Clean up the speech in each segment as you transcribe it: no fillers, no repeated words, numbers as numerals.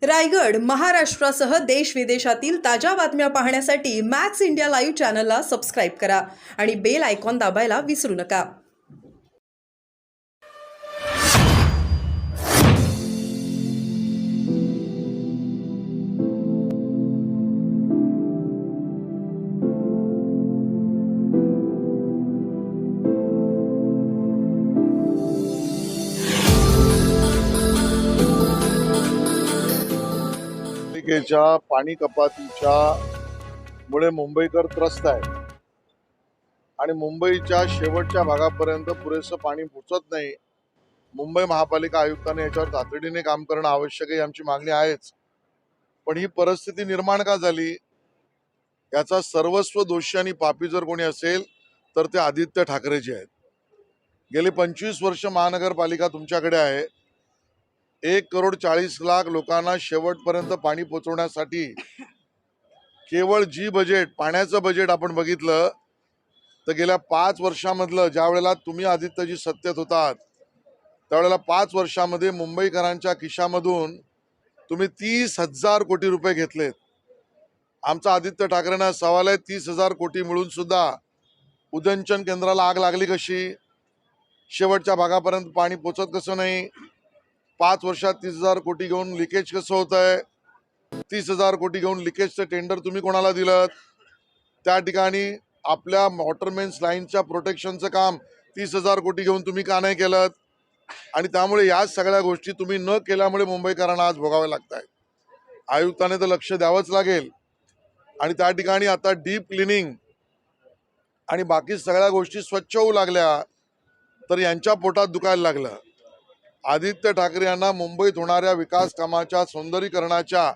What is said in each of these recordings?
रायगड, महाराष्ट्रासह देश विदेशातील ताज्या बातम्या पाहण्यासाठी मॅक्स इंडिया लाईव्ह चॅनलला सबस्क्राईब करा आणि बेल आयकॉन दाबायला विसरू नका. पालिकेच्या पाणी कपातीच्या मुळे मुंबईकर त्रस्त आहे आणि मुंबईच्या शेवटच्या भागापर्यंत पुरेसं पाणी पोहोचत नाही. मुंबई महापालिका आयुक्तांनी याच्यावर तातडीने काम करणं आवश्यक आहे, आमची मागणी आहेच. पण ही परिस्थिती निर्माण का झाली याचा सर्वस्व दोषी आणि पापी जर कोणी असेल तर ते आदित्य ठाकरेजी आहेत. गेली 25 वर्ष महानगरपालिका तुमच्याकडे आहे. 1,40,00,000 लोकांना शेवटपर्यंत पाणी पोहोचवण्यासाठी केवळ जी बजेट पाण्याचं बजेट आपण बघितलं तर गेल्या 5 वर्षामधलं, ज्या वेळेला तुम्ही आदित्यजी सत्तेत होतात त्यावेळेला 5 वर्षामध्ये मुंबईकरांच्या खिशामधून तुम्ही 30,000 कोटी रुपये घेतलेत. आमचा आदित्य ठाकरेंना सवाल आहे, 30,000 कोटी मिळून सुद्धा उदयनचंद केंद्राला आग लागली कशी? शेवटच्या भागापर्यंत पाणी पोहोचत कसं नाही? 5 वर्षात 30,000 कोटी घेऊन लिकेज कसं होत आहे? 30,000 कोटी घेऊन लिकेजचं टेंडर तुम्ही कोणाला दिलं? त्या ठिकाणी आपल्या वॉटरमेन्स लाईनच्या प्रोटेक्शनचं काम 30,000 कोटी घेऊन तुम्ही का नाही केलं? आणि त्यामुळे या सगळ्या गोष्टी तुम्ही न केल्यामुळे मुंबईकरांना आज भोगावे लागत आहेत. आयुक्ताने तर लक्ष द्यावंच लागेल. आणि त्या ठिकाणी आता डीप क्लिनिंग आणि बाकी सगळ्या गोष्टी स्वच्छ होऊ लागल्या तर यांच्या पोटात दुखायला लागलं. आदित्य ठाकरे यांना मुंबईत होणाऱ्या विकास कामाच्या, सौंदर्यीकरणाच्या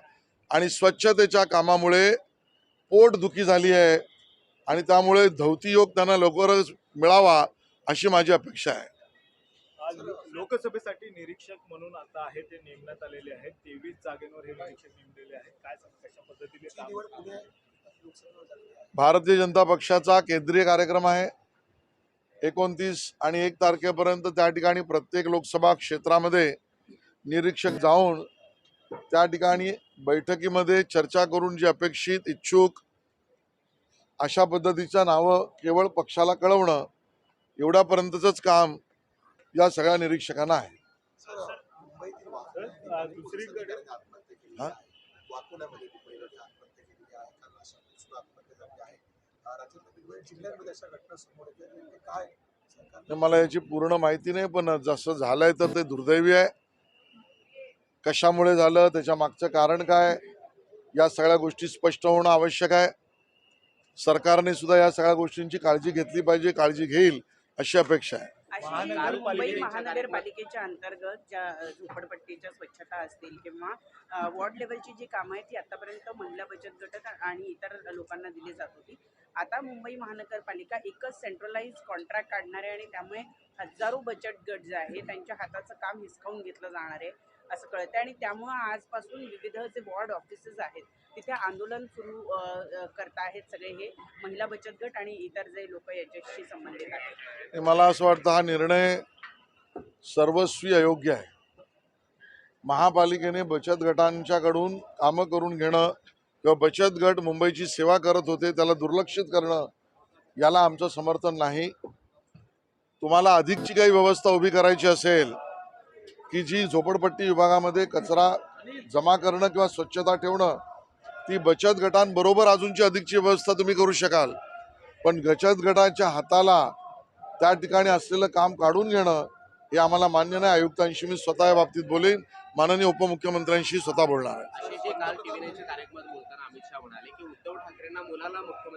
आणि स्वच्छतेच्या कामामुळे पोटदुखी झाली आहे आणि त्यामुळे धौती योग त्यांना लवकरच मिळावा अशी माझी अपेक्षा आहे. आज लोकसभेसाठी निरीक्षक म्हणून आता आहे ते नेमण्यात आलेले आहेत. 23 जागेवर हे निरीक्षक नेमलेले आहेत. काय सांगा, कशा पद्धतीने काम? भारतीय जनता पक्षाचा केंद्रीय कार्यक्रम आहे. 29 आणि 1 तारखेपर्यंत त्या ठिकाणी प्रत्येक लोकसभा क्षेत्रामध्ये निरीक्षक जाऊन त्या ठिकाणी बैठकीमध्ये चर्चा करून जी अपेक्षित, इच्छुक अशा पद्धतीच्या नावं केवळ पक्षाला कळवणं एवढ्यापर्यंतच काम या सगळ्या निरीक्षकांना आहे. दुसरीकडे हा? मला याची पूर्ण माहिती नाही, पण जसं झालंय तर ते दुर्दैवी आहे. कशामुळे झालं, त्याच्या मागचं कारण काय, या सगळ्या गोष्टी स्पष्ट होणं आवश्यक आहे. सरकारने सुद्धा या सगळ्या गोष्टींची काळजी घेतली पाहिजे, काळजी घेईल अशी अपेक्षा आहे. मुंबई महानगरपालिकेच्या अंतर्गत ज्या झोपडपट्टीच्या स्वच्छता असतील किंवा वॉर्ड लेवलची जी कामं आहेत ती आतापर्यंत महिला बचत गट आणि इतर लोकांना दिली जात होती. आता मुंबई महानगरपालिका एकच सेंट्रलाइज कॉन्ट्रॅक्ट काढणार आहे आणि त्यामुळे हजारो बचत गट जे आहे त्यांच्या हाताचं काम हिसकावून घेतलं जाणार आहे असं कळतं. आणि त्यामुळं आजपासून विविध जे वॉर्ड ऑफिसेस आहेत तिथे आंदोलन सुरू करत आहेत सगळे हे महिला बचत गट आणि इतर जे लोक याच्याशी संबंधित आहेत. मला असं वाटतं हा निर्णय सर्वस्वी अयोग्य आहे. महापालिकेने बचत गटांच्याकडून कामं करून घेणं किंवा बचत गट मुंबईची सेवा करत होते त्याला दुर्लक्षित करणं याला आमचं समर्थन नाही. तुम्हाला अधिकची काही व्यवस्था उभी करायची असेल की जी झोपडपट्टी विभागामध्ये कचरा जमा करणं किंवा स्वच्छता ठेवणं, ती बचत गटांबरोबर अजूनची अधिकची व्यवस्था तुम्ही करू शकाल. पण बचत गटाच्या हाताला त्या ठिकाणी असलेलं काम काढून घेणं हे आम्हाला मान्य नाही. आयुक्तांशी मी स्वतः या बाबतीत बोलेन, माननीय उपमुख्यमंत्र्यांशी स्वतः बोलणार आहे. काल टीव्हीच्या कार्यक्रमात बोलताना अमित शहा म्हणाले की उद्धव ठाकरेंना मुलाला मुख्यमंत्री